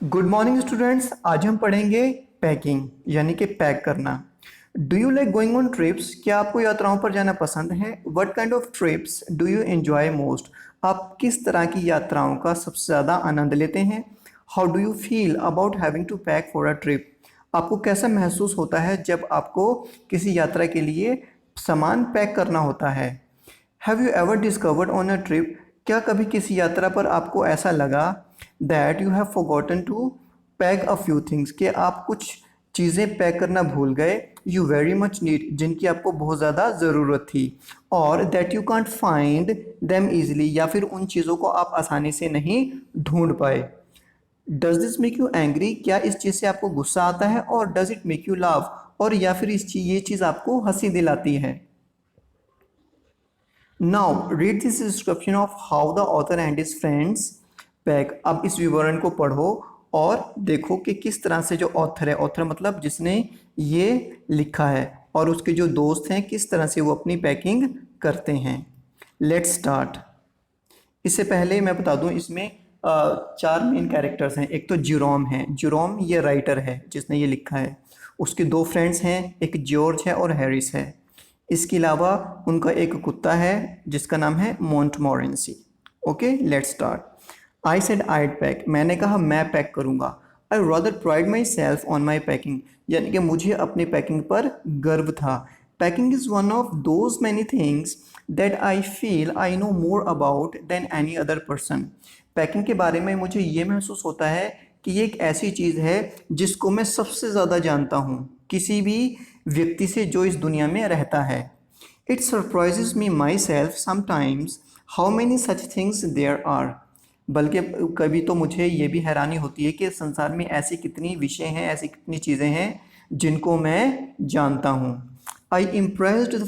Good morning students. आज हम पढ़ेंगे पैकिंग यानी कि पैक करना। Do you like going on trips? क्या आपको यात्राओं पर जाना पसंद है? What kind of trips do you enjoy most? आप किस तरह की यात्राओं का सबसे ज़्यादा आनंद लेते हैं? How do you feel about having to pack for a trip? आपको कैसा महसूस होता है जब आपको किसी यात्रा के लिए सामान पैक करना होता है? Have you ever discovered on a trip? क्या कभी किसी यात्रा पर आपको ऐसा लगा that you have forgotten to pack a few things, कि आप कुछ चीज़ें पैक करना भूल गए यू वेरी मच नीड, जिनकी आपको बहुत ज़्यादा ज़रूरत थी, और that you can't find them easily, या फिर उन चीज़ों को आप आसानी से नहीं ढूंढ पाए। Does this make you angry? क्या इस चीज़ से आपको गुस्सा आता है? और डज इट मेक यू लाव? और या फिर ये चीज़ आपको हंसी दिलाती है? Now read this description of how the author and his friends pack. अब इस विवरण को पढ़ो और देखो कि किस तरह से जो ऑथर है, ऑथर मतलब जिसने ये लिखा है, और उसके जो दोस्त हैं किस तरह से वो अपनी पैकिंग करते हैं। Let's start. इससे पहले मैं बता दूं, इसमें चार मेन कैरेक्टर्स हैं। एक तो जिरोम है, जिरोम ये राइटर है जिसने ये लिखा है। उसके दो फ्रेंड्स हैं, एक जॉर्ज है और हैरिस है। इसके अलावा उनका एक कुत्ता है जिसका नाम है Montmorency. Okay, let's start. I said I'd pack, मैंने कहा मैं पैक करूँगा। I rather pride myself on my packing, यानी कि मुझे अपनी पैकिंग पर गर्व था। Packing is one of those many things that I feel I know more about than any other person. Packing के बारे में मुझे ये महसूस होता है कि ये एक ऐसी चीज़ है जिसको मैं सबसे ज़्यादा जानता हूँ किसी भी व्यक्ति से जो इस दुनिया में रहता है। It surprises me myself sometimes how many such things there are. बल्कि कभी तो मुझे ये भी हैरानी होती है कि संसार में ऐसी कितनी विषय हैं, ऐसी कितनी चीज़ें हैं जिनको मैं जानता हूँ। I impressed the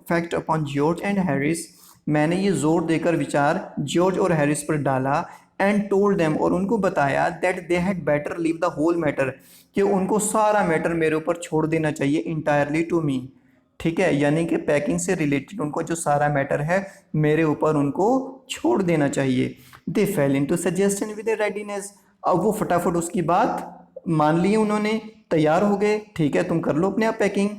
fact upon George and Harris, मैंने ये जोर देकर विचार जॉर्ज और हैरिस पर डाला। एंड टोल्ड देम, और उनको बताया that they had better leave the whole matter, कि उनको सारा मैटर मेरे ऊपर छोड़ देना चाहिए इंटायरली टू मी। ठीक है, यानी कि पैकिंग से रिलेटेड उनको जो सारा मैटर है मेरे ऊपर उनको छोड़ देना चाहिए। They fell into suggestion with readiness, अब वो फटाफट उसकी बात मान ली उन्होंने, तैयार हो गए। ठीक है, तुम कर लो अपने आप packing.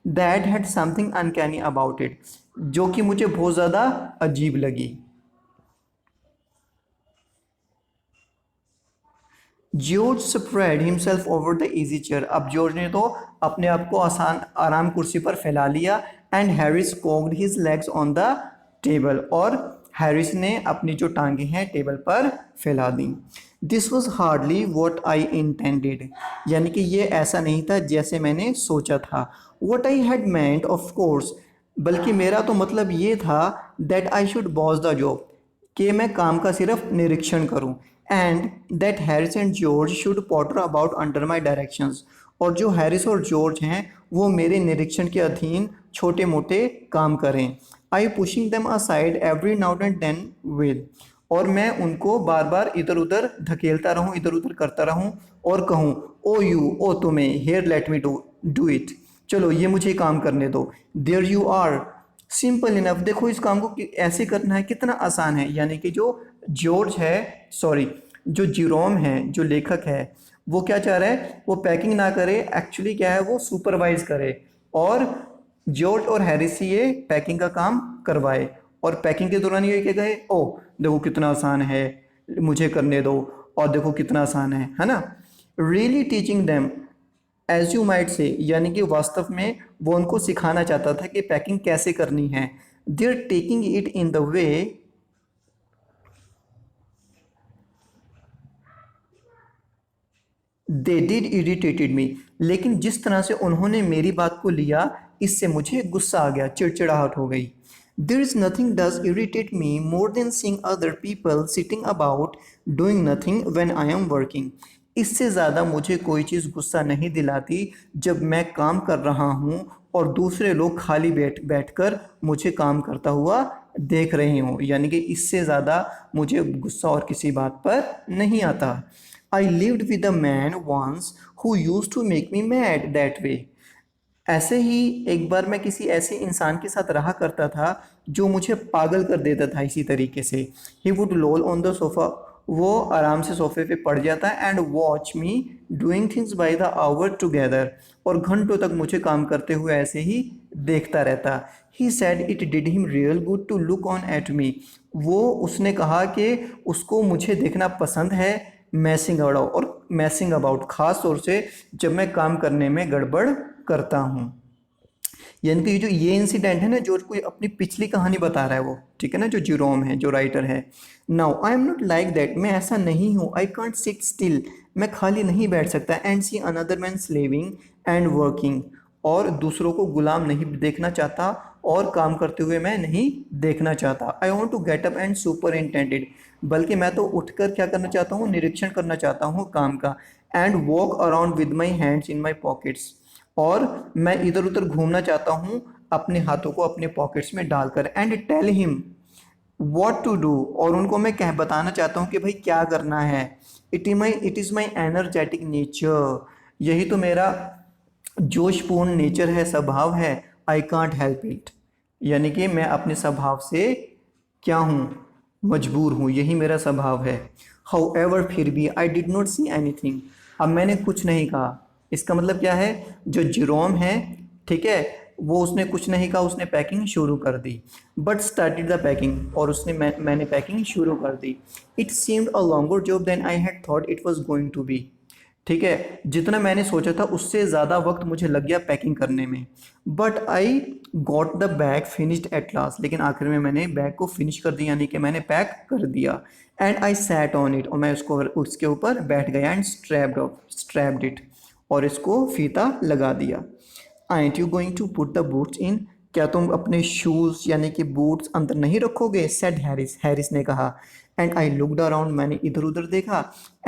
That had something uncanny about it, जो कि मुझे बहुत ज़्यादा अजीब लगी। George spread himself over the easy chair, अब जॉर्ज ने तो अपने आप को आसान आराम कुर्सी पर फैला लिया। And Harris cocked his legs on the table, और हैरिस ने अपनी जो टांगे हैं टेबल पर फैला दी। This was hardly what I intended, यानी कि ये ऐसा नहीं था जैसे मैंने सोचा था। What I had meant of course, बल्कि मेरा तो मतलब ये था that I should watch the job, कि मैं काम का सिर्फ निरीक्षण करूं। And that Harris and George should Potter about under my directions, और जो हैरिस और जॉर्ज हैं वो मेरे निरीक्षण के अधीन छोटे मोटे काम करें। I pushing them aside every now and then with, और मैं उनको बार बार इधर उधर धकेलता रहूं, इधर उधर करता रहूं, और कहूं ओ यू, ओ तुम्हें, here let me do it, चलो ये मुझे काम करने दो। There you are, simple enough, देखो इस काम को ऐसे करना है, कितना आसान है। यानी कि जो जॉर्ज है, सॉरी जो जिरोम है, जो लेखक है, वो क्या चाह रहा है, वो पैकिंग ना करे, एक्चुअली क्या है वो सुपरवाइज करे, और जॉर्ज और हैरिस से ये पैकिंग का काम करवाए। और पैकिंग के दौरान ये क्या कहे, ओ देखो कितना आसान है, मुझे करने दो, और देखो कितना आसान है ना। Really teaching them as you might say, यानी कि वास्तव में वो उनको सिखाना चाहता था कि पैकिंग कैसे करनी है। They are taking it in the way they did irritated me, लेकिन जिस तरह से उन्होंने मेरी बात को लिया इससे मुझे गुस्सा आ गया, चिड़चिड़ाहट हो गई। There is nothing does irritate me more than seeing other people sitting about doing nothing when I am working, इससे ज़्यादा मुझे कोई चीज़ गुस्सा नहीं दिलाती जब मैं काम कर रहा हूँ और दूसरे लोग खाली बैठ कर मुझे काम करता हुआ देख रहे हों, यानी कि इससे ज़्यादा मुझे गुस्सा और किसी बात पर नहीं आता। I lived with a man once who used to make me mad that way, ऐसे ही एक बार मैं किसी ऐसे इंसान के साथ रहा करता था जो मुझे पागल कर देता था इसी तरीके से। He would loll on the sofa वो आराम से सोफे पे पड़ जाता है and watch me doing things by the hour together, और घंटों तक मुझे काम करते हुए ऐसे ही देखता रहता। He said it did him real good to look on at me, वो उसने कहा कि उसको मुझे देखना पसंद है, मैसिंग अबाउट खास तौर से जब मैं काम करने में गड़बड़ करता हूँ। यानी कि जो ये इंसिडेंट है ना, जो कोई अपनी पिछली कहानी बता रहा है वो, ठीक है ना, जो जिरोम है, जो राइटर है। Now I am not like that, मैं ऐसा नहीं हूँ। आई कांट सिट स्टिल, मैं खाली नहीं बैठ सकता। And see another man slaving and working, और दूसरों को गुलाम नहीं देखना चाहता और काम करते हुए मैं नहीं देखना चाहता। I want to get up and superintended, बल्कि मैं तो उठकर क्या करना चाहता हूँ, निरीक्षण करना चाहता हूँ काम का। And walk around with my hands in my pockets, और मैं इधर उधर घूमना चाहता हूँ अपने हाथों को अपने पॉकेट्स में डालकर। And tell him what to do, और उनको मैं कह बताना चाहता हूँ कि भाई क्या करना है। It is my energetic nature, यही तो मेरा जोशपूर्ण नेचर है, स्वभाव है। आई कांट हेल्प इट, यानी कि मैं अपने स्वभाव से क्या हूँ, मजबूर हूँ, यही मेरा स्वभाव है। हाउ एवर, फिर भी, I did not see anything, अब मैंने कुछ नहीं कहा। इसका मतलब क्या है, जो जिरोम है, ठीक है, वो उसने कुछ नहीं कहा, उसने पैकिंग शुरू कर दी। बट स्टार्टेड द पैकिंग, और मैंने पैकिंग शुरू कर दी। It seemed a longer job than I had thought it was going to be, ठीक है, जितना मैंने सोचा था उससे ज़्यादा वक्त मुझे लग गया पैकिंग करने में। But I got the bag finished at last, लेकिन आखिर में मैंने बैग को फिनिश कर दिया, यानी कि मैंने पैक कर दिया। And I sat on it, और मैं उसके ऊपर बैठ गया। एंड स्ट्रैप्ड इट, और इसको फीता लगा दिया। Ain't you going to put the boots in, क्या तुम अपने शूज़ यानी कि बूट्स अंदर नहीं रखोगे, सेड हैरिस ने कहा। एंड आई लुकड अराउंड, मैंने इधर उधर देखा।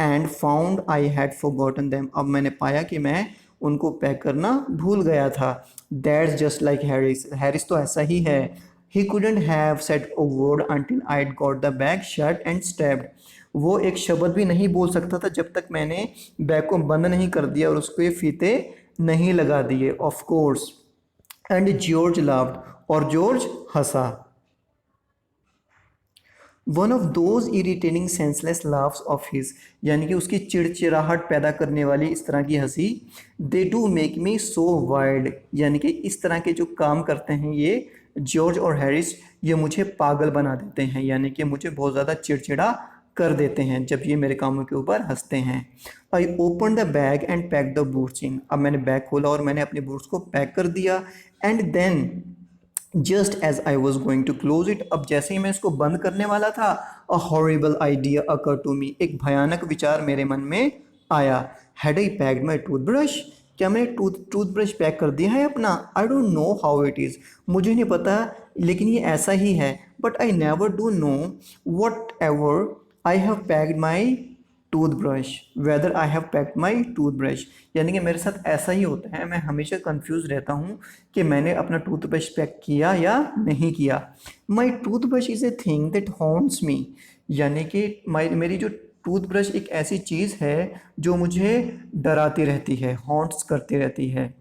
And found I had forgotten them, अब मैंने पाया कि मैं उनको पैक करना भूल गया था। दैट्स जस्ट लाइक हैरिस तो ऐसा ही है। ही couldn't have said a word until I'd got the bag shut and strapped, वो एक शब्द भी नहीं बोल सकता था जब तक मैंने बैग को बंद नहीं कर दिया और उसको ये फीते नहीं लगा दिए। Of course. And George laughed, और जॉर्ज हंसा। One of those irritating senseless laughs of his, यानी कि उसकी चिड़चिड़ाहट पैदा करने वाली इस तरह की हंसी। They do make me so wild, यानी कि इस तरह के जो काम करते हैं ये जॉर्ज और हैरिस, ये मुझे पागल बना देते हैं, यानी कि मुझे बहुत ज़्यादा चिड़चिड़ा कर देते हैं जब ये मेरे कामों के ऊपर हंसते हैं। I open the bag and pack the boots in, अब मैंने बैग खोला और मैंने अपने बूट्स को पैक कर दिया। And then just as I was going to close it, अब जैसे ही मैं इसको बंद करने वाला था, a horrible idea occur to me, एक भयानक विचार मेरे मन में आया। Had I packed my toothbrush, क्या मैंने टूथब्रश पैक कर दिया है अपना? I don't know how it is, मुझे नहीं पता, लेकिन ये ऐसा ही है। But I never do know what ever I have packed my toothbrush, whether I have packed my toothbrush, यानी कि मेरे साथ ऐसा ही होता है, मैं हमेशा कंफ्यूज रहता हूँ कि मैंने अपना टूथब्रश पैक किया या नहीं किया। My toothbrush is a thing that haunts me, यानी कि मेरी जो टूथब्रश एक ऐसी चीज़ है जो मुझे डराती रहती है, हॉन्ट्स करती रहती है।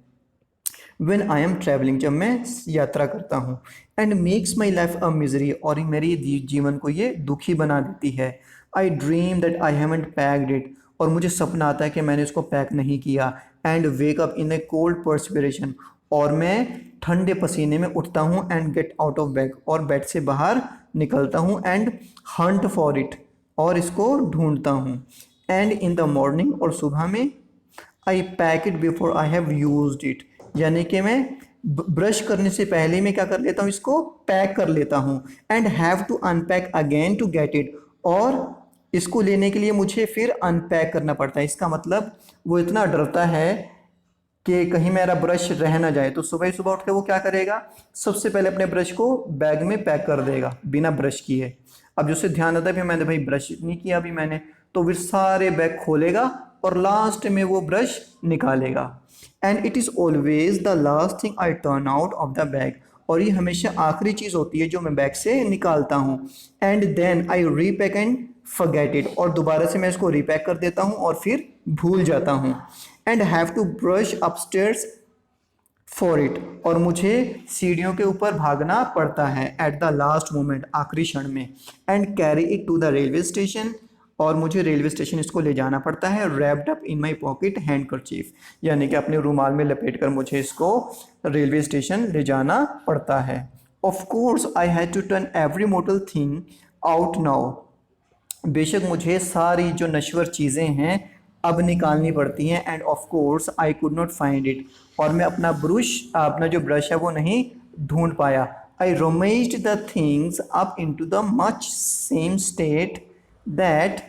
वेन आई एम ट्रैवलिंग, जब मैं यात्रा करता हूँ। And makes my life a misery, और मेरी जीवन को ये दुखी बना देती है। आई dream that I haven't packed it, और मुझे सपना आता है कि मैंने इसको पैक नहीं किया। And wake up in A cold perspiration, और मैं ठंडे पसीने में उठता हूँ। And get out of bed, और बेड से बाहर निकलता हूँ। एंड हंट फॉर इट, और इसको ढूंढता हूँ। एंड इन द मॉर्निंग, और सुबह में, I pack it before I have used it, यानी कि मैं ब्रश करने से पहले मैं क्या कर लेता हूँ, इसको पैक कर लेता हूँ। And have to unpack again to get it, और इसको लेने के लिए मुझे फिर अनपैक करना पड़ता है। इसका मतलब वो इतना डरता है कि कहीं मेरा ब्रश रह ना जाए, तो सुबह सुबह उठ के वो क्या करेगा, सबसे पहले अपने ब्रश को बैग में पैक कर देगा बिना ब्रश किए। अब जो उसे ध्यान आता है कि मैंने भाई ब्रश नहीं किया अभी मैंने, तो फिर सारे बैग खोलेगा और लास्ट में वो ब्रश निकालेगा। And it is always the last thing I turn out of the bag, और ये हमेशा आखिरी चीज़ होती है जो मैं बैग से निकालता हूँ। And then I repack and forget it, और दोबारा से मैं इसको रीपैक कर देता हूँ और फिर भूल जाता हूँ। And have to rush upstairs for it, और मुझे सीढ़ियों के ऊपर भागना पड़ता है एट द लास्ट मोमेंट, आखिरी क्षण में। And carry it to the railway station, और मुझे रेलवे स्टेशन इसको ले जाना पड़ता है, wrapped up in my pocket handkerchief, यानी कि अपने रुमाल में लपेट कर मुझे इसको रेलवे स्टेशन ले जाना पड़ता है। Of course I had to turn every mortal thing out now, बेशक मुझे सारी जो नश्वर चीज़ें हैं अब निकालनी पड़ती हैं। End of course I could not find it, और मैं अपना जो ब्रश है वो नहीं ढूंढ पाया। I rummaged the things up into the much same state that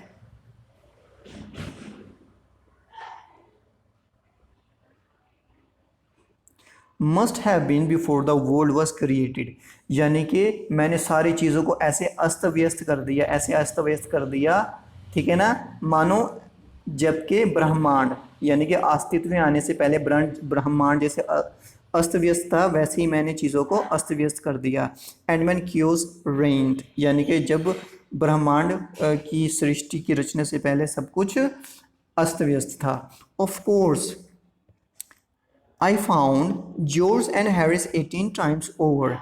must have been before the world was created, यानी कि मैंने सारी चीज़ों को ऐसे अस्त व्यस्त कर दिया, ऐसे अस्त व्यस्त कर दिया, ठीक है ना, मानो जबकि ब्रह्मांड यानी कि अस्तित्व में आने से पहले ब्रह्मांड जैसे अस्त व्यस्त था, वैसे ही मैंने चीज़ों को अस्त व्यस्त कर दिया। एंड मैन क्यूज रेंट, यानी कि जब ब्रह्मांड की सृष्टि की रचना से पहले सब कुछ अस्त व्यस्त था। Of course I found George and Harris 18 times over,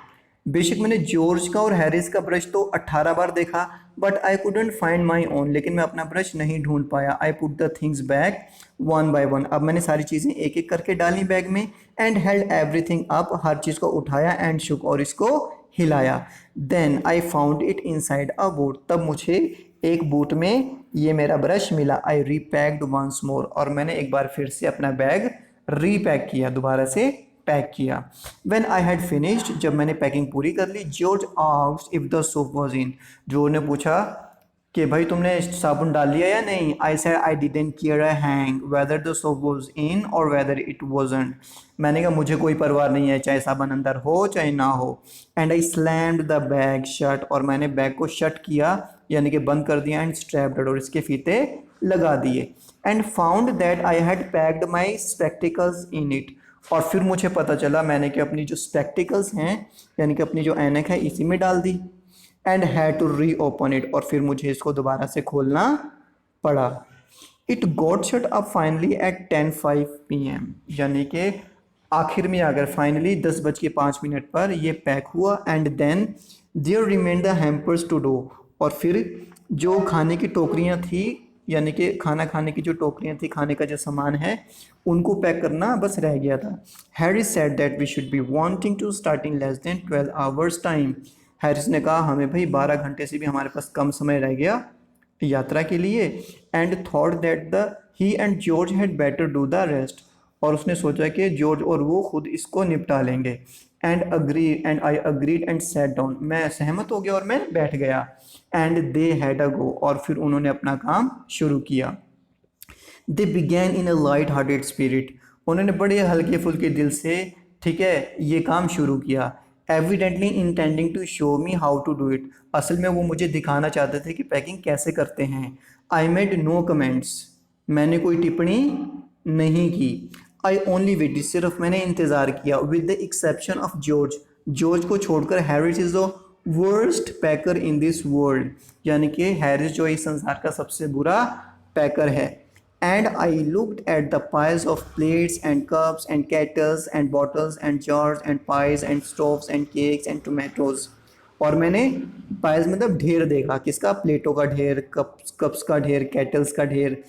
बेशक मैंने जॉर्ज का और हैरिस का ब्रश तो 18 बार देखा, but I couldn't find my own, लेकिन मैं अपना ब्रश नहीं ढूंढ पाया। I put the things back one by one, अब मैंने सारी चीज़ें एक एक करके डाली बैग में। एंड हेल्ड एवरीथिंग अप, हर चीज़ को उठाया, एंड शुक, और इसको हिलाया। Then I found it inside a boot, तब मुझे एक बूट में ये मेरा ब्रश मिला। आई रीपैक्ड वंस मोर, और मैंने एक बार फिर से अपना बैग रीपैक किया, दोबारा से पैक किया। When I had finished, जब मैंने पैकिंग पूरी कर ली, George asked if the soap was in, George ने पूछा कि भाई तुमने साबुन डाल लिया या नहीं। I said I didn't care a hang whether the soap was in or whether it wasn't, मैंने कहा मुझे कोई परवाह नहीं है चाहे साबुन अंदर हो चाहे ना हो। And I slammed the bag shut, और मैंने बैग को शट किया यानी कि बंद कर दिया। एंड strapped, और इसके फीते लगा दिए। And found that I had packed my spectacles in it, और फिर मुझे पता चला मैंने कि अपनी जो स्पेक्टिकल्स हैं यानी कि अपनी जो ऐनक है इसी में डाल दी। And had to reopen it, और फिर मुझे इसको दोबारा से खोलना पड़ा। It got shut up finally at 10:05 PM, यानी कि आखिर में आकर फाइनली 10:05 पर ये पैक हुआ। And then there remain the hampers to do, और फिर जो खाने की टोकरियाँ थी यानी कि खाना खाने की जो टोकरियाँ थी, खाने का जो सामान है उनको पैक करना बस रह गया था। Harris said that we should be wanting to start in less than 12 hours time, Harris ने कहा हमें भाई 12 घंटे से भी हमारे पास कम समय रह गया यात्रा के लिए। And thought that the he and George had better do the rest, और उसने सोचा कि जॉर्ज और वो खुद इसको निपटा लेंगे। And I agreed and sat down, मैं सहमत हो गया और मैं बैठ गया। एंड दे हैड अ गो, और फिर उन्होंने अपना काम शुरू किया। They began in a light hearted spirit, उन्होंने बड़े हल्के फुल्के दिल से, ठीक है, ये काम शुरू किया। Evidently intending to show me how to do it, असल में वो मुझे दिखाना चाहते थे कि पैकिंग कैसे करते हैं। आई मेड नो कमेंट्स, मैंने कोई टिप्पणी नहीं की। आई ओनली वेट, सिर्फ मैंने इंतज़ार किया। With the exception of George, George को छोड़कर Harris is the worst packer in this world, यानी कि हैरिस जो इस संसार का सबसे बुरा पैकर है। And I looked at the piles of plates and cups and kettles and bottles and jars and pies and stoves and cakes and tomatoes, और मैंने पाइल्स मतलब ढेर देखा, किसका, प्लेटों का ढेर, कप्स का ढेर, केटल्स का ढेर,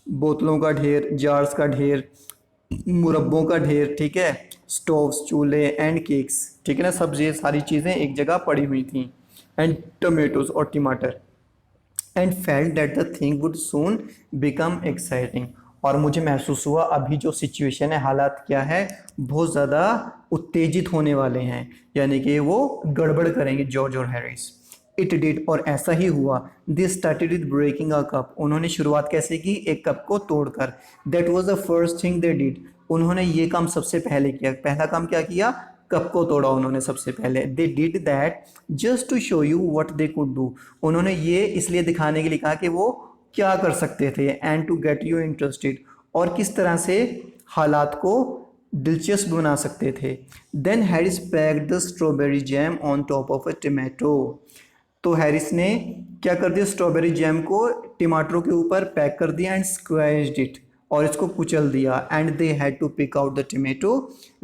बोतलों का ढेर, जार्स का ढेर, मुरब्बों का ढेर, ठीक है, स्टोव्स, चूल्हे एंड केक्स, ठीक है ना, सब ये सारी चीज़ें एक जगह पड़ी हुई थी। एंड टमेटोज और टमाटर। And felt that the thing would soon become exciting, और मुझे महसूस हुआ अभी जो सिचुएशन है, हालात क्या है, बहुत ज़्यादा उत्तेजित होने वाले हैं, यानी कि वो गड़बड़ करेंगे जॉर्ज और हैरिस। इट डिड, और ऐसा ही हुआ। This started with breaking a cup, उन्होंने शुरुआत कैसे की, एक कप को तोड़कर। That was the first thing they did, उन्होंने ये काम सबसे पहले किया। पहला काम क्या किया, कप को तोड़ा उन्होंने सबसे पहले। They did that just to show you what they could do, उन्होंने ये इसलिए दिखाने के लिए कहा कि वो क्या कर सकते थे। And to get you interested, और किस तरह से हालात को दिलचस्प बना सकते थे। Then Harris packed the strawberry jam on top of a tomato, तो हैरिस ने क्या कर दिया, स्ट्रॉबेरी जैम को टमाटरों के ऊपर पैक कर दिया। एंड स्क्वैश्ड इट, और इसको कुचल दिया। And they had to pick out the tomato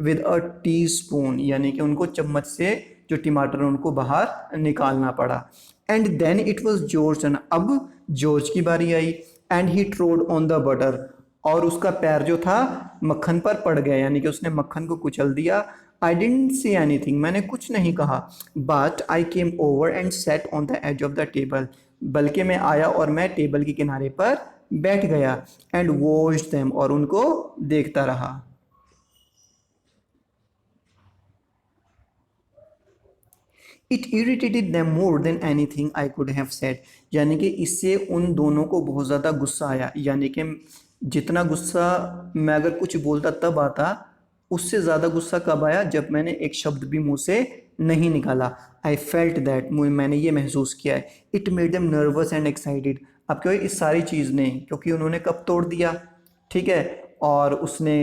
with a teaspoon, यानी कि उनको चम्मच से जो टमाटर उनको बाहर निकालना पड़ा। And then it was George turn, अब जॉर्ज की बारी आई। And he trod on the butter, और उसका पैर जो था मक्खन पर पड़ गया, यानी कि उसने मक्खन को कुचल दिया। आई डिडंट सी एनीथिंग, मैंने कुछ नहीं कहा। But I came over and sat on the edge of the table, बल्कि मैं आया और मैं टेबल के किनारे पर बैठ गया। एंड वॉच्ड देम, और उनको देखता रहा। It irritated them more than anything I could have said, यानी कि इससे उन दोनों को बहुत ज़्यादा गुस्सा आया, यानी कि जितना गुस्सा मैं अगर कुछ बोलता तब आता, उससे ज़्यादा गुस्सा कब आया, जब मैंने एक शब्द भी मुंह से नहीं निकाला। आई फेल्ट दैट, मैंने ये महसूस किया है। It made them nervous and excited, अब क्यों इस सारी चीज़ ने, क्योंकि उन्होंने कब तोड़ दिया, ठीक है, और उसने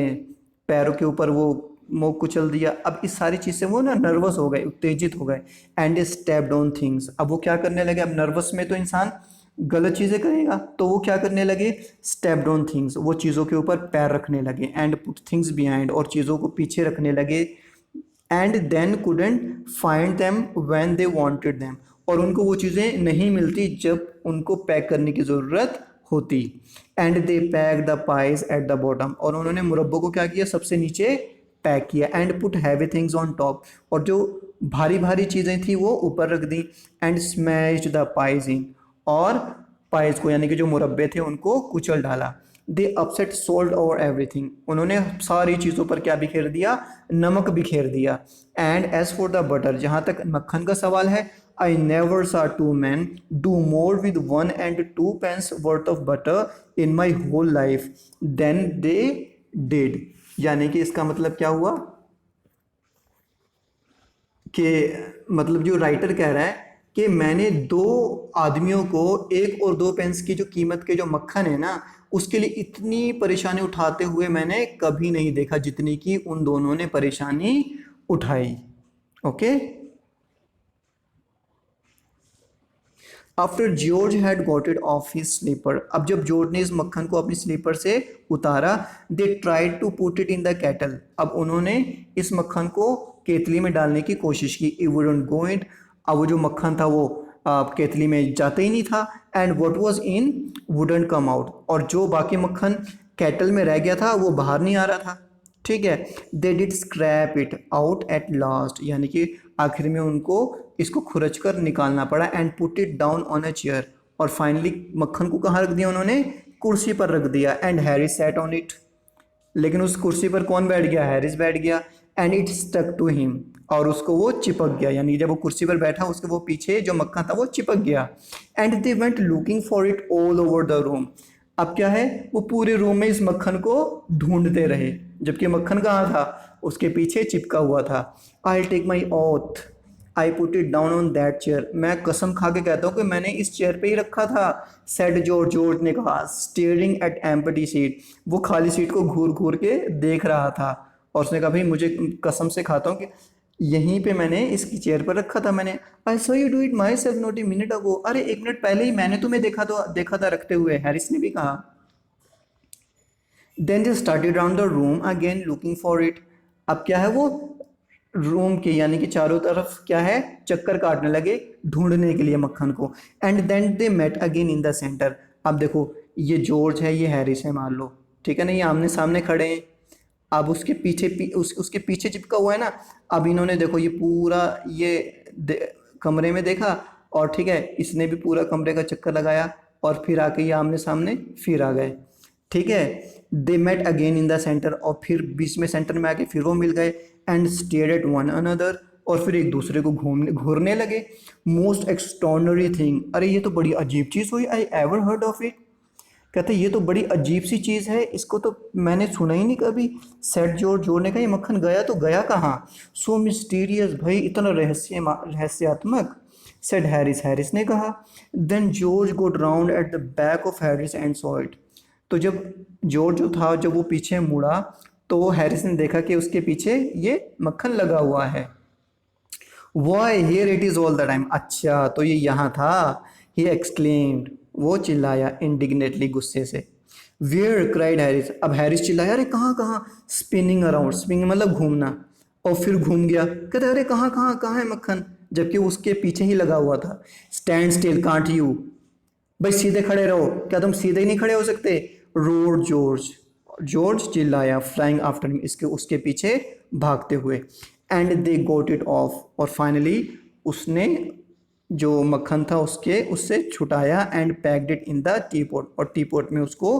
पैरों के ऊपर वो मुंह कुचल दिया। अब इस सारी चीज़ से वो ना नर्वस हो गए, उत्तेजित हो गए। एंड स्टेप्ड ऑन थिंग्स, अब वो क्या करने लगे, अब नर्वस में तो इंसान गलत चीज़ें करेगा, तो वो क्या करने लगे, स्टेप्ड ऑन थिंग्स, वो चीज़ों के ऊपर पैर रखने लगे। एंड पुट थिंग्स बिहाइंड, और चीज़ों को पीछे रखने लगे। And then couldn't find them when they wanted them, और उनको वो चीज़ें नहीं मिलती जब उनको पैक करने की ज़रूरत होती। And they pack the pies at the bottom, और उन्होंने मुरब्बों को क्या किया, सबसे नीचे पैक किया। And put heavy things on top, और जो भारी भारी चीज़ें थी वो ऊपर रख दी। एंड स्मैश्ड द पाइज इन, और पाइज को यानी कि जो मुरब्बे थे उनको कुचल डाला। दे अपसेट सोल्ट ओवर एवरीथिंग, उन्होंने सारी चीज़ों पर क्या बिखेर दिया, नमक बिखेर दिया। And as for the butter, जहाँ तक मक्खन का सवाल है, I never saw two men do more with 1 and 2 pence worth of butter in my whole life than they did, यानी कि इसका मतलब क्या हुआ कि मतलब जो राइटर कह रहा है कि मैंने 2 आदमियों को 1 और 2 पेंस की जो कीमत के जो मक्खन है ना, उसके लिए इतनी परेशानी उठाते हुए मैंने कभी नहीं देखा जितनी की उन दोनों ने परेशानी उठाई। Okay, after George had got it off his slipper, अब जब जॉर्ज ने इस मक्खन को अपनी स्लीपर से उतारा, they tried to put it in the kettle, अब उन्होंने इस मक्खन को केतली में डालने की कोशिश की। इट वुडंट गो इट, अब वो जो मक्खन था वो केतली में जाता ही नहीं था। And what was in wouldn't come out, और जो बाकी मक्खन केटल में रह गया था वो बाहर नहीं आ रहा था, ठीक है। They did scrap it out at last, यानी कि आखिर में उनको इसको खुरच कर निकालना पड़ा। And put it down on a chair, और फाइनली मक्खन को कहाँ रख दिया उन्होंने, कुर्सी पर रख दिया। And Harry sat on it, लेकिन उस कुर्सी पर कौन बैठ गया, हैरिस बैठ गया। And it stuck to him, और उसको वो चिपक गया, यानी जब वो कुर्सी पर बैठा उसके वो पीछे जो मक्खन था वो चिपक गया। And they went looking for it all over the room, अब क्या है, वो पूरे रूम में इस मक्खन को ढूंढते रहे, जबकि मक्खन कहाँ था, उसके पीछे चिपका हुआ था। I take my oath I put it down on that chair, मैं कसम खा के कहता हूँ कि मैंने इस चेयर पे ही रखा था। सेड जॉर्ज, जॉर्ज ने कहा, स्टेयरिंग एट एम्प्टी सीट, वो खाली सीट को घूर घूर के देख रहा था, और उसने कहा भाई मुझे कसम से खाता हूँ कि यहीं पे मैंने इसकी चेयर पर रखा था मैंने। I saw you do it my self not a minute ago, अरे 1 मिनट पहले ही मैंने तुम्हें देखा था रखते हुए, हैरिस ने भी कहा। Then they started round the room again looking for it, अब क्या है वो रूम के यानी कि चारों तरफ क्या है, चक्कर काटने लगे ढूंढने के लिए मक्खन को। And then they met again in the centre, अब देखो ये जॉर्ज है ये हैरिस है मान लो, ठीक है ना, ये आमने सामने खड़े हैं। अब उसके पीछे उसके पीछे चिपका हुआ है ना, अब इन्होंने देखो ये पूरा कमरे में देखा, और ठीक है इसने भी पूरा कमरे का चक्कर लगाया, और फिर आके ये आमने सामने फिर आ गए, ठीक है। They met again in the centre, और फिर बीच में सेंटर में आके फिर वो मिल गए। And stared at one another, और फिर एक दूसरे को घूरने लगे। मोस्ट एक्सट्रॉर्डनरी थिंग, अरे ये तो बड़ी अजीब चीज़ हुई, I ever heard of it, कहते ये तो बड़ी अजीब सी चीज़ है, इसको तो मैंने सुना ही नहीं कभी। सेट जॉर्ज ने कहा ये मक्खन गया तो गया कहाँ, सो मिस्टीरियस, भाई इतना रहस्यात्मक। सेड हैरिस, हैरिस ने कहा। Then George got round at the back of Harris and saw it, तो जब जॉर्ज जो था जब वो पीछे मुड़ा तो हैरिस ने देखा कि उसके पीछे ये मक्खन लगा हुआ है। Why here it is all the time, अच्छा तो ये यहाँ था। ही एक्सक्लेम्ड, वो चिल्लाया इंडिग्नेटली, गुस्से से। वेयर, क्राइड हैरिस, अब हैरिस चिल्लाया, अरे कहाँ कहाँ। स्पिनिंग अराउंड, स्पिनिंग मतलब घूमना, और फिर घूम गया, कहते अरे कहाँ कहाँ कहाँ है मक्खन, जबकि उसके पीछे ही लगा हुआ था। स्टैंड स्टिल कांट यू, भाई सीधे खड़े रहो, क्या तुम सीधे ही नहीं खड़े हो सकते? रोड जॉर्ज, जॉर्ज चिल्लाया, फ्लाइंग आफ्टर हिम, इसके उसके पीछे भागते हुए। And they got it off, और फाइनली उसने जो मक्खन था उसके उससे छुटाया। And packed it in the teapot, और टी पॉट में उसको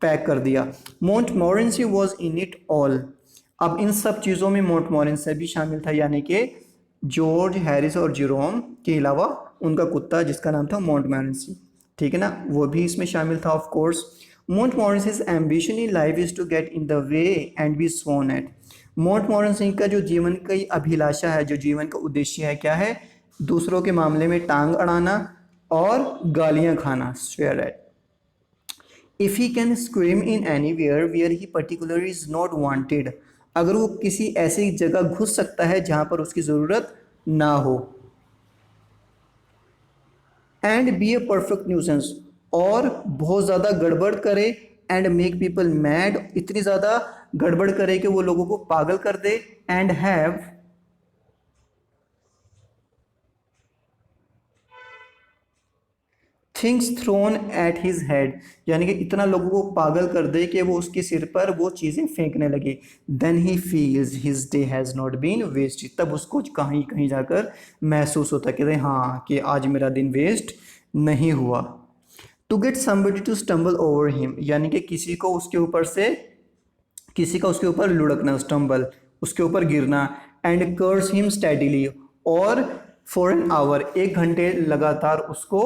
पैक कर दिया। Montmorency was in it all, अब इन सब चीज़ों में मोंटमोरेंसी भी शामिल था, यानी कि जॉर्ज, हैरिस और जेरोम के अलावा उनका कुत्ता जिसका नाम था मोंटमोरेंसी, ठीक है ना, वो भी इसमें शामिल था of course. Montmorency's ambition in life is to get in the way and be sworn at, Montmorency का जो जीवन की अभिलाषा है, जो जीवन का उद्देश्य है, क्या है? दूसरों के मामले में टांग अड़ाना और गालियां खाना, swear at. If he can scream in anywhere where he particular is not wanted, अगर वो किसी ऐसी जगह घुस सकता है जहां पर उसकी ज़रूरत ना हो। And be a perfect nuisance, और बहुत ज़्यादा गड़बड़ करे। एंड मेक पीपल मैड, इतनी ज़्यादा गड़बड़ करे कि वो लोगों को पागल कर दे। And have things thrown at his head, यानी कि इतना लोगों को पागल कर दे कि वो उसके सिर पर वो चीज़ें फेंकने लगे। Then he feels his day has not been waste, तब उसको कहीं कहीं जाकर महसूस होता कि हाँ कि आज मेरा दिन वेस्ट नहीं हुआ। To get somebody to stumble over him, यानी कि किसी को उसके ऊपर से, किसी का उसके ऊपर लुढ़कना, स्टम्बल, उसके ऊपर गिरना। एंड कर्स हिम स्टेडिली, और फॉर एन आवर, 1 घंटे लगातार उसको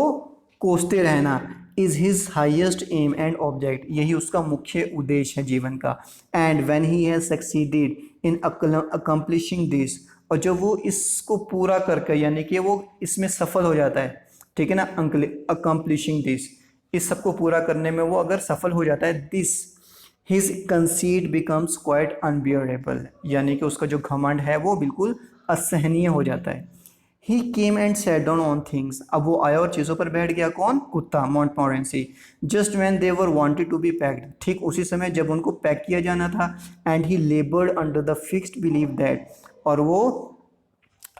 कोसते रहना। Is his highest aim and object, यही उसका मुख्य उद्देश्य है जीवन का। And when he has succeeded in accomplishing this, और जब वो इसको पूरा करके, यानी कि वो इसमें सफल हो जाता है, ठीक है ना, अकम्प्लिशिंग दिस, इस सबको पूरा करने में वो अगर सफल हो जाता है, this his conceit becomes quite unbearable, यानी कि उसका जो घमंड है वो बिल्कुल असहनीय हो जाता है। He came and sat down on things, अब वो आया और चीज़ों पर बैठ गया, कौन? कुत्ता, Montmorency. Just when they were wanted to be packed, ठीक उसी समय जब उनको पैक किया जाना था। And he laboured under the fixed believe that, और वो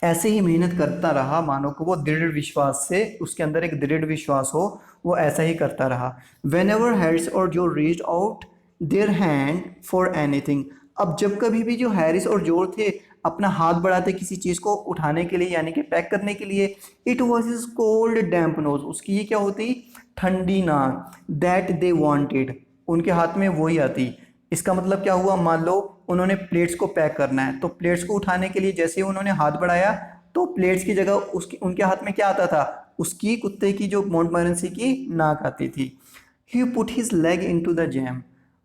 ऐसे ही मेहनत करता रहा, मानो को वो दृढ़ विश्वास से, उसके अंदर एक दृढ़ विश्वास हो, वो ऐसा ही करता रहा। वेन एवर हैरिस और जो reached out their hand for anything, अब जब कभी भी जो हैरिस और जोर थे अपना हाथ बढ़ाते किसी चीज़ को उठाने के लिए, यानी कि पैक करने के लिए, it was is cold damp nose, उसकी ये क्या होती? ठंडी नाक। दैट दे वांटेड, उनके हाथ में वही आती। इसका मतलब क्या हुआ? मान लो उन्होंने प्लेट्स को पैक करना है, तो प्लेट्स को उठाने के लिए जैसे ही उन्होंने हाथ बढ़ाया तो प्लेट्स की जगह उसकी, उनके हाथ में क्या आता था? उसकी, कुत्ते की, जो मोंटमोरेंसी की नाक आती थी। He put his leg into the jam,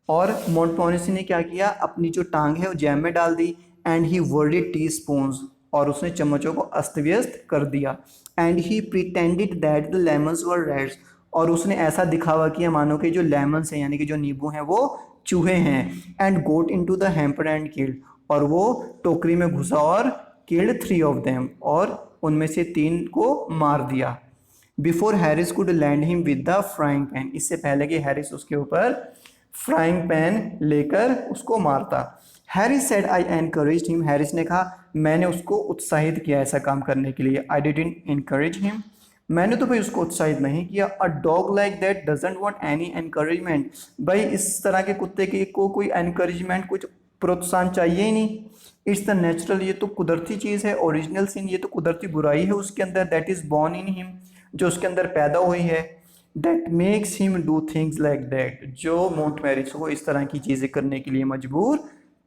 और मोंटमोरेंसी ने क्या किया? अपनी जो टांग है वो जैम में डाल दी। And he worded teaspoons, और उसने चम्मचों को अस्त व्यस्त कर दिया। And he pretended that the lemons were rats, और उसने ऐसा दिखावा किया मानो कि जो लेमन्स हैं, यानी कि जो नींबू हैं, वो चूहे हैं। And got into the hamper and killed, और वो टोकरी में घुसा और किल्ड 3 ऑफ देम, और उनमें से 3 को मार दिया। Before Harris could land him with the frying pan, इससे पहले कि हैरिस उसके ऊपर फ्राइंग पैन लेकर उसको मारता। Harris said I encouraged him, Harris ने कहा मैंने उसको उत्साहित किया ऐसा काम करने के लिए। आई डिडंट एनकरेज हिम, मैंने तो भाई उसको उत्साहित नहीं किया। A dog like that doesn't want any encouragement, भाई इस तरह के कुत्ते के को कोई एनकरेजमेंट, कुछ प्रोत्साहन चाहिए ही नहीं। इट्स द नेचुरल, ये तो कुदरती चीज़ है। ओरिजिनल सिन, ये तो कुदरती बुराई है उसके अंदर। That is born in him, जो उसके अंदर पैदा हुई है। That makes him do things like that, जो मोंटमेरिस को इस तरह की चीज़ें करने के लिए मजबूर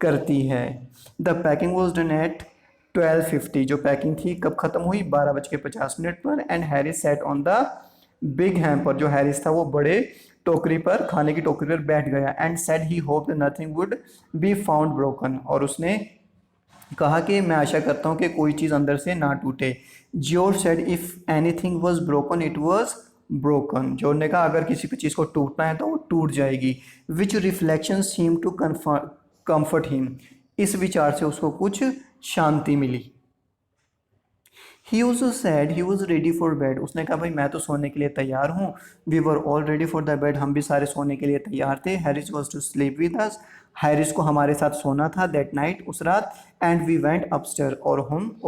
करती है। The packing was done at 12:50, जो पैकिंग थी कब खत्म हुई? 12:50 पर। And Harris sat on the big hamper, जो हैरिस था वो बड़े टोकरी पर, खाने की टोकरी पर बैठ गया। And said he hoped nothing would be found broken, और उसने कहा कि मैं आशा करता हूँ कि कोई चीज़ अंदर से ना टूटे। George said if anything was broken it was broken, George ने कहा अगर किसी भी चीज़ को टूटना है तो वो टूट जाएगी। Which reflection seem to comfort him, इस विचार से उसको कुछ शांति मिली। He also said he was ready for bed. उसने कहा भाई मैं तो सोने के लिए तैयार हूँ. We were all ready for the bed. हम भी सारे सोने के लिए तैयार थे. Harris was to sleep with us. Harris को हमारे साथ सोना था that night, उस रात. And we went upstairs. और हम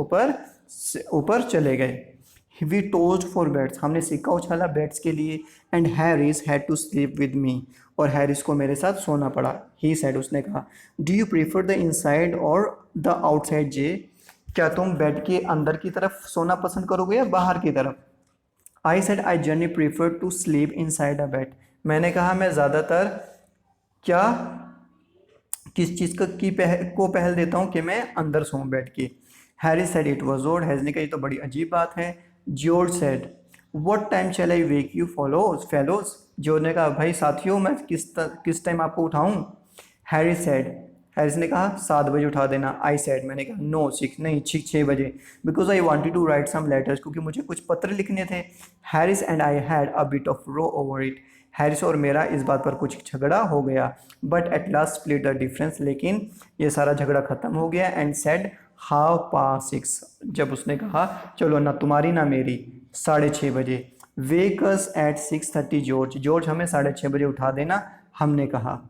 ऊपर चले गए. We tossed for beds. हमने सिक्का उछाला बेड्स के लिए. And Harris had to sleep with me. और हैरिस को मेरे साथ सोना पड़ा. He said, उसने कहा, Do you prefer the inside or the outside, Jay? क्या तुम बेड के अंदर की तरफ सोना पसंद करोगे या बाहर की तरफ? I said I generally prefer to sleep inside a bed. मैंने कहा मैं ज़्यादातर क्या किस चीज़ को पहल देता हूँ कि मैं अंदर सोऊं बेड की. Harry said it was odd. Harris ने कहा ये तो बड़ी अजीब बात है. George said what time shall I wake you fellows. George ने कहा भाई साथियों मैं किस टाइम आपको उठाऊं. हैरिस ने कहा 7 बजे उठा देना. आई सेड मैंने कहा नो 6 नहीं 6 बजे. Because I wanted to write some letters क्योंकि मुझे कुछ पत्र लिखने थे. Harris and I had a bit of row over it. Harris और मेरा इस बात पर कुछ झगड़ा हो गया. But at last split the difference. लेकिन ये सारा झगड़ा खत्म हो गया. And said 6:30. जब उसने कहा चलो ना तुम्हारी ना मेरी 6:30 बजे. वेक अस एट 6:30 जॉर्ज हमें 6:30 बजे उठा देना. हमने कहा.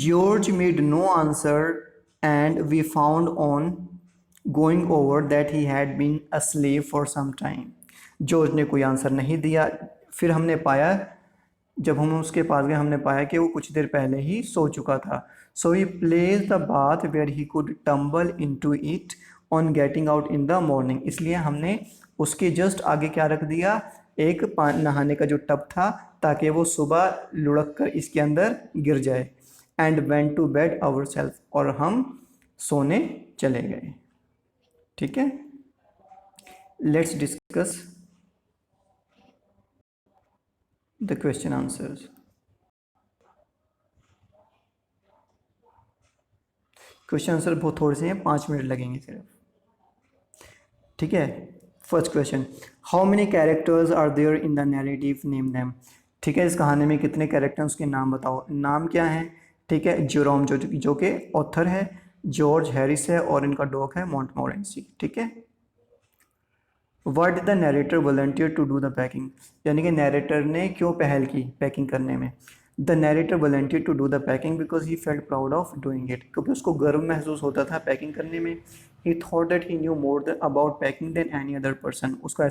George made no answer and we found on going over that he had been asleep for some time. George ने कोई आंसर नहीं दिया. फिर हमने पाया जब हम उसके पास गए हमने पाया कि वो कुछ देर पहले ही सो चुका था. So he placed the bath where he could tumble into it on getting out in the morning. इसलिए हमने उसके जस्ट आगे क्या रख दिया, एक नहाने का जो टब था ताकि वो सुबह लुढ़क कर इसके अंदर गिर जाए. And went to bed ourselves. और हम सोने चले गए. ठीक है, let's discuss the question answers. Question answer बहुत थोड़े से हैं, 5 मिनट लगेंगे सिर्फ. ठीक है. First question, how many characters are there in the narrative, name them. ठीक है, इस कहानी में कितने कैरेक्टर्स के नाम बताओ. नाम क्या है. ठीक है, जेरोम जो कि ऑथर है, जॉर्ज हैरिस है और इनका डॉग है मॉन्टमोरेंसी. ठीक है. What did the narrator volunteer to do the packing. यानी कि नैरेटर ने क्यों पहल की पैकिंग करने में. The narrator volunteer to do the packing because he felt proud of doing it. क्योंकि उसको गर्व महसूस होता था पैकिंग करने में. He thought that he knew more about packing than any other person. उसको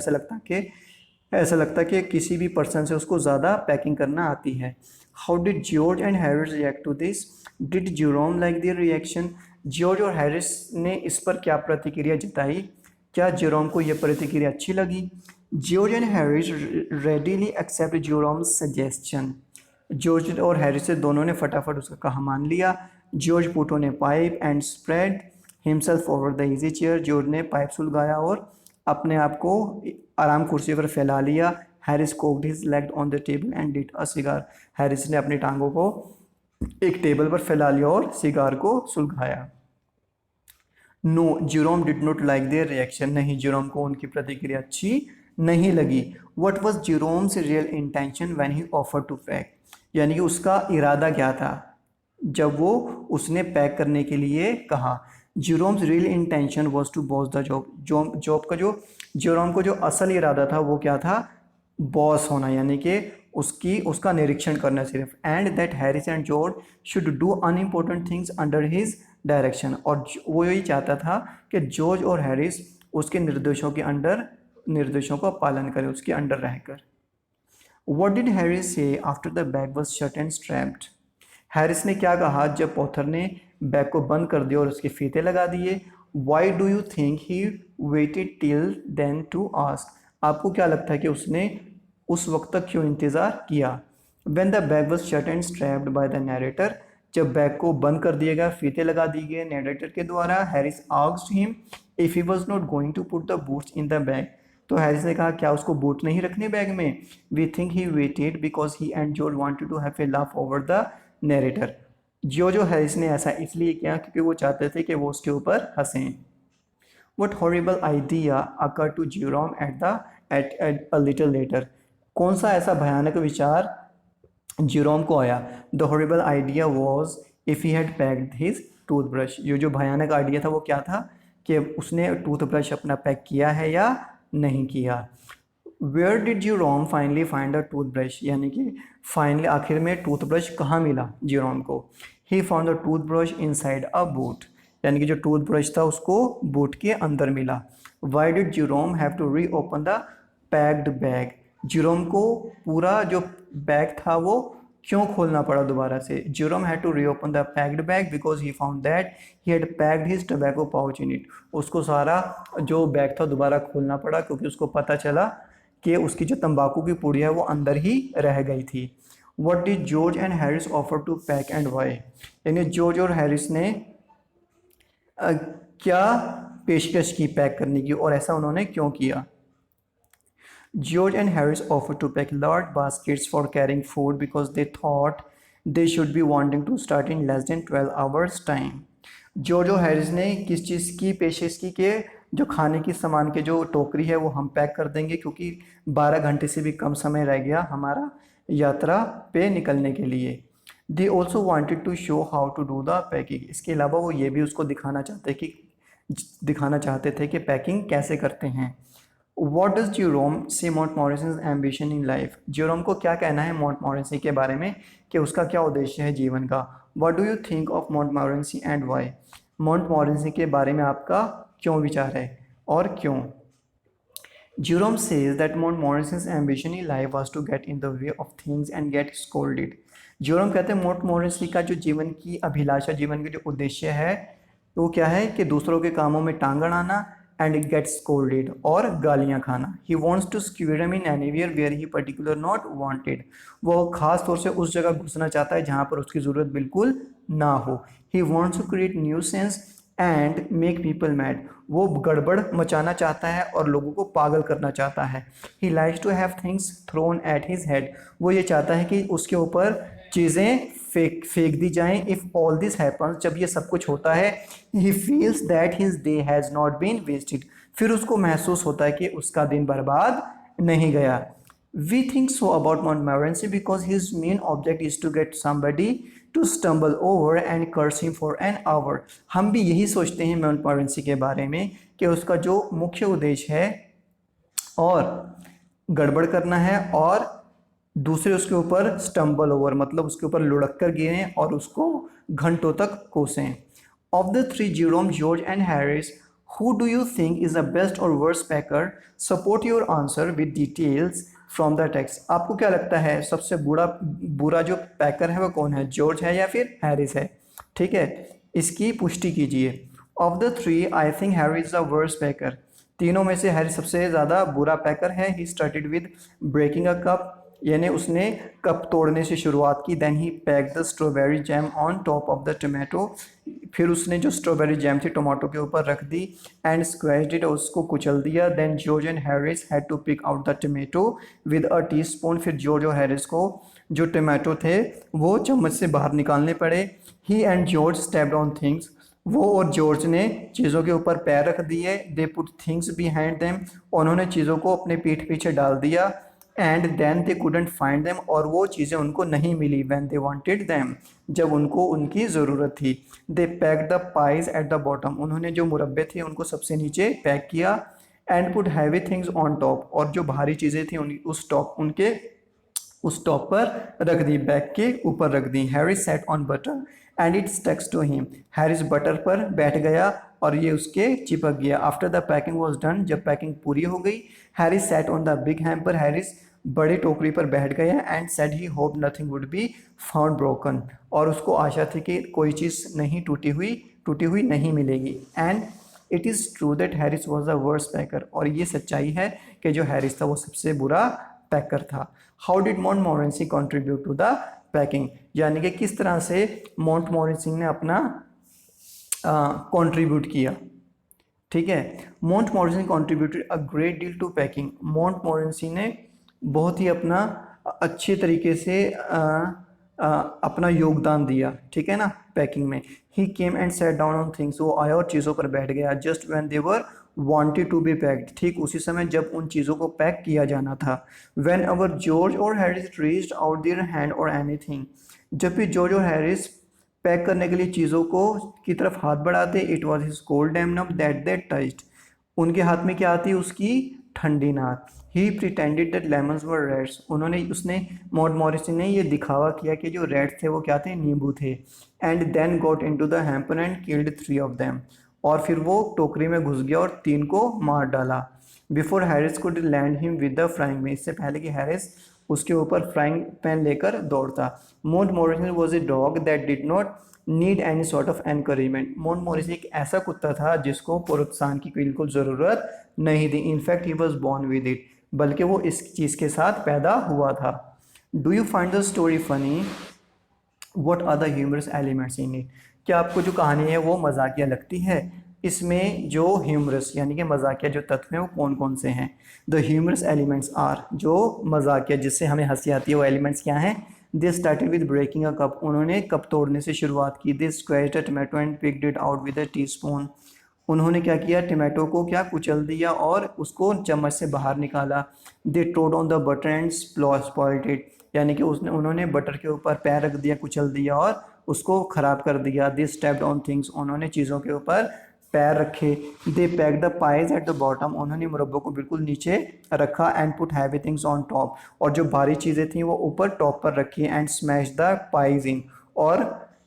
ऐसा लगता कि किसी भी पर्सन से उसको ज़्यादा पैकिंग करना आती है. How did George and Harris react to this. Did Jerome like their reaction. George और हैरिस ने इस पर क्या प्रतिक्रिया जताई. क्या जेरोम को यह प्रतिक्रिया अच्छी लगी. George and Harris readily accept Jerome's suggestion. George और हैरिस से दोनों ने फटाफट उसका कहा मान लिया. George put on a pipe and spread himself over the easy chair. जॉर्ज ने पाइप सुलगाया और अपने आप को आराम कुर्सी पर फैला लिया. Harris cocked his leg on the table and lit a cigar. Harris ने अपनी टांगों को एक टेबल पर फैला लिया और सिगार को सुलगाया. No Jerome did not like their reaction. नहीं, जेरोम को उनकी प्रतिक्रिया अच्छी नहीं लगी. What was Jerome's real intention when he offered to pack. यानी कि उसका इरादा क्या था जब वो उसने पैक करने के लिए कहा. Jerome's real intention was to boss the job का जो जेरोम को जो असल इरादा था वो क्या था, बॉस होना, यानी कि उसका निरीक्षण करना सिर्फ. And that Harris and George should do unimportant things under his direction. और वो यही चाहता था कि जॉर्ज और हैरिस उसके निर्देशों का पालन करें, उसके अंडर रहकर. व्हाट डिड हैरिस से after the bag was shut and strapped. Harris ने क्या कहा जब पॉथर ने बैग को बंद कर दिया और उसके फीते लगा दिए. Why do you think he waited till then to ask. आपको क्या लगता है कि उसने उस वक्त तक क्यों इंतज़ार किया. When the bag was shut and strapped by the narrator. जब बैग को बंद कर दिया गया, फीते लगा दिए गए नैरेटर के द्वारा. Harris asked him if he was not going to put the boots in the bag. तो हैरिस ने कहा क्या उसको बूट नहीं रखने बैग में. We think he waited because he and George wanted to have a laugh over the narrator. जो Harris ने ऐसा इसलिए किया क्योंकि वो चाहते थे कि वो उसके ऊपर हंसें. What horrible idea occurred to Jerome at a little later. कौन सा ऐसा भयानक विचार जेरोम को आया. The horrible idea was if he had packed his toothbrush. ये जो भयानक आइडिया था वो क्या था कि उसने टूथब्रश अपना पैक किया है या नहीं किया। Where did Jerome finally find a toothbrush, यानी कि फाइनली आखिर में टूथब्रश कहाँ मिला जीरोम को। He found the toothbrush inside a boot, यानी कि जो टूथब्रश था उसको बूट के अंदर मिला। Why did Jerome have to reopen the packed bag, Jerome को पूरा जो बैग था वो क्यों खोलना पड़ा दोबारा से। Jerome had to reopen the packed bag because he found that he had packed his tobacco pouch in it, उसको सारा जो बैग था दोबारा खोलना पड़ा क्योंकि उसको पता चला कि उसकी जो तंबाकू की पुड़ी है वो अंदर ही रह गई थी। What did George and Harris offer to pack and why, यानी जॉर्ज और हैरिस ने क्या पेशकश की पैक करने की और ऐसा उन्होंने क्यों किया। George and Harris offered to pack large baskets for carrying food because they thought they should be wanting to start in less than 12 hours time. George और हैरिस ने किस चीज़ की पेशकश की कि जो खाने की सामान के जो टोकरी है वो हम पैक कर देंगे क्योंकि 12 घंटे से भी कम समय रह गया हमारा यात्रा पे निकलने के लिए। They also wanted to show how to do the packing, इसके अलावा वो ये भी उसको दिखाना चाहते थे कि पैकिंग कैसे करते हैं। What does Jerome say Montmorency's ambition in life? Jerome को क्या कहना है Montmorency के बारे में कि उसका क्या उद्देश्य है जीवन का। What do you think of Montmorency and why? Montmorency के बारे में आपका क्यों विचार है और क्यों। Jerome says that Montmorency's ambition in life was to get in the way of things and get scolded. Jerome कहते हैं Montmorency का जो जीवन की अभिलाषा, जीवन का जो उद्देश्य है वो क्या है कि दूसरों के कामों में टांग अड़ाना and it gets scolded और गालियाँ खाना। He wants to skewer him in anywhere where he particular not wanted, वो खास तौर से उस जगह घुसना चाहता है जहाँ पर उसकी ज़रूरत बिल्कुल ना हो। He wants to create nuisance and make people mad, वो गड़बड़ मचाना चाहता है और लोगों को पागल करना चाहता है। He likes to have things thrown at his head, वो ये चाहता है कि उसके ऊपर चीज़ें फेंक दी जाएं। इफ़ ऑल दिस हैपन्स, जब ये सब कुछ होता है, he feels that his day has not been wasted, फिर उसको महसूस होता है कि उसका दिन बर्बाद नहीं गया। We think so about Montmorency because his main object is to get somebody to stumble over and curse him for an hour, हम भी यही सोचते हैं Montmorency के बारे में कि उसका जो मुख्य उद्देश्य है और गड़बड़ करना है और दूसरे उसके ऊपर स्टम्बल ओवर मतलब उसके ऊपर लुढ़क कर गिरें और उसको घंटों तक कोसें। Of the three Jerome, George and Harris, who do you think is the best और worst packer? Support your answer with details from the text. आपको क्या लगता है सबसे बुरा जो पैकर है वो कौन है, जॉर्ज है या फिर हैरिस है? ठीक है, इसकी पुष्टि कीजिए। Of the three I think Harris is the worst packer, तीनों में से हैरिस सबसे ज़्यादा बुरा पैकर है। He started with breaking a cup, यानी उसने कप तोड़ने से शुरुआत की। Then he pack the strawberry jam on top of the tomato, फिर उसने जो स्ट्रॉबेरी जैम थी टमाटो के ऊपर रख दी। एंड स्क्वैश्ड इट, उसको कुचल दिया। Then George and Harris had to pick out the tomato with a teaspoon, फिर जॉर्ज और हैरिस को जो टमाटो थे वो चम्मच से बाहर निकालने पड़े। He and George stepped on things, वो और जॉर्ज ने चीज़ों के ऊपर पैर रख दिए। They put things behind them, उन्होंने चीज़ों को अपने पीठ पीछे डाल दिया। And then they couldn't find them, और वो चीज़ें उनको नहीं मिली। व्हेन दे वांटेड देम, जब उनको उनकी ज़रूरत थी। They pack the pies at the bottom, उन्होंने जो मुरब्बे थे उनको सबसे नीचे पैक किया। And put heavy things on top, और जो भारी चीज़ें थी उस टॉप पर रख दी, बैग के ऊपर रख दी। Harry sat on butter and it stuck to him, Harris butter पर बैठ गया और ये उसके चिपक गया। After the packing was done, जब पैकिंग पूरी हो गई, Harris sat on the big hamper, Harris बड़े टोकरी पर बैठ गया। And said he hope nothing would be found broken, और उसको आशा थी कि कोई चीज़ नहीं टूटी हुई नहीं मिलेगी। And it is true that Harris was the worst packer, और ये सच्चाई है कि जो हैरिस था वो सबसे बुरा पैकर था। How did Montmorency contribute to the packing, यानी कि किस तरह से Montmorency ने अपना कंट्रीब्यूट किया। ठीक है, Montmorency contributed a great deal to packing, Montmorency ने बहुत ही अपना अच्छे तरीके से अपना योगदान दिया, ठीक है ना, पैकिंग में। He came and sat down on things, वो आया और चीज़ों पर बैठ गया। Just when they were wanted to be packed, ठीक उसी समय जब उन चीज़ों को पैक किया जाना था। व्हेन एवर जॉर्ज और Harris reached out their hand और एनीथिंग, जब भी जॉर्ज और हैरिस पैक करने के लिए चीज़ों को की तरफ हाथ बढ़ाते। इट वॉज हिज कोल्ड एमनम दैट दे टच्ड, उनके हाथ में क्या आती, उसकी ठंडी नाक। He pretended that lemons were reds, उसने मॉड मॉरिसन ने ये दिखावा किया कि जो रेड थे वो क्या थे, नींबू थे। And then got into the hamper and killed 3 of them, और फिर वो टोकरी में घुस गया और 3 को मार डाला। Before Harris could land him with the frying pan, इससे पहले कि हैरिस उसके ऊपर फ्राइंग पैन लेकर दौड़ता। Mod Morrison was a dog that did not need any sort of encouragement, mod Morrison एक ऐसा कुत्ता था जिसको प्रोत्साहन की बिल्कुल ज़रूरत नहीं थी। In fact he was born with it, बल्कि वो इस चीज़ के साथ पैदा हुआ था। Do you find the story funny? What are the humorous elements in it, क्या आपको जो कहानी है वो मजाकिया लगती है? इसमें जो ह्यूमरस यानी कि मजाकिया जो तत्व हैं वो कौन कौन से हैं? द ह्यूमरस एलिमेंट्स आर, जो मजाकिया जिससे हमें हंसी आती है वो एलिमेंट्स क्या हैं? This started with breaking a cup, उन्होंने कप तोड़ने से शुरुआत की। This squashed a tomato and picked it out with a teaspoon, उन्होंने क्या किया, टमाटो को क्या कुचल दिया और उसको चम्मच से बाहर निकाला। They trod on the butter and spoiled it, यानी कि उन्होंने बटर के ऊपर पैर रख दिया, कुचल दिया और उसको ख़राब कर दिया। दे स्टेप्ड ऑन थिंग्स, उन्होंने चीज़ों के ऊपर पैर रखे। They pack the pies at the bottom, उन्होंने मुरब्बों को बिल्कुल नीचे रखा। And put heavy things on top, और जो भारी चीज़ें थी वो ऊपर टॉप पर रखी। एंड स्मैश द पाइज इन, और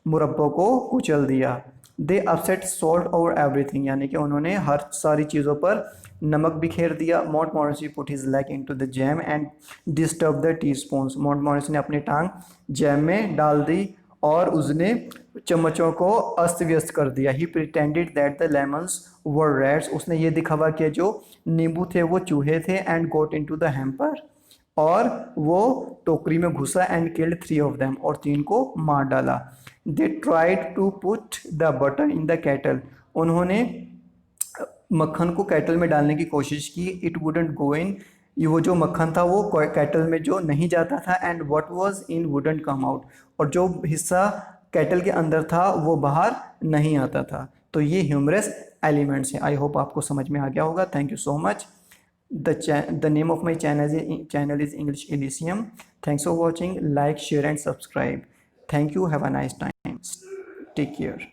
मुरब्बों को कुचल दिया। दे अपसेट सॉल्ट ओवर एवरीथिंग, यानी कि उन्होंने हर सारी चीज़ों पर नमक बिखेर दिया। मॉन्ट Morrison put his leg into the jam and disturb the teaspoons, मॉन्ट Morrison ने अपनी टांग जैम में डाल दी और उसने चम्मचों को अस्त व्यस्त कर दिया। He pretended that the lemons were rats, उसने ये दिखावा किया जो नींबू थे वो चूहे थे। And got into the hamper, और वो टोकरी में घुसा। एंड किल्ड 3 ऑफ देम, और 3 को मार डाला। They tried to put the butter in the kettle, उन्होंने मक्खन को केटल में डालने की कोशिश की। इट वुडंट गो इन, वो जो मक्खन था वो केटल में जो नहीं जाता था। And what was in wouldn't come out, और जो हिस्सा केटल के अंदर था वो बाहर नहीं आता था। तो ये ह्यूमरस एलिमेंट्स हैं। आई होप आपको समझ में आ गया होगा। Thank you so much. The name of my channel is English Elysium. Thanks for watching. Like, share and subscribe. Thank you. Have a nice time. Take care.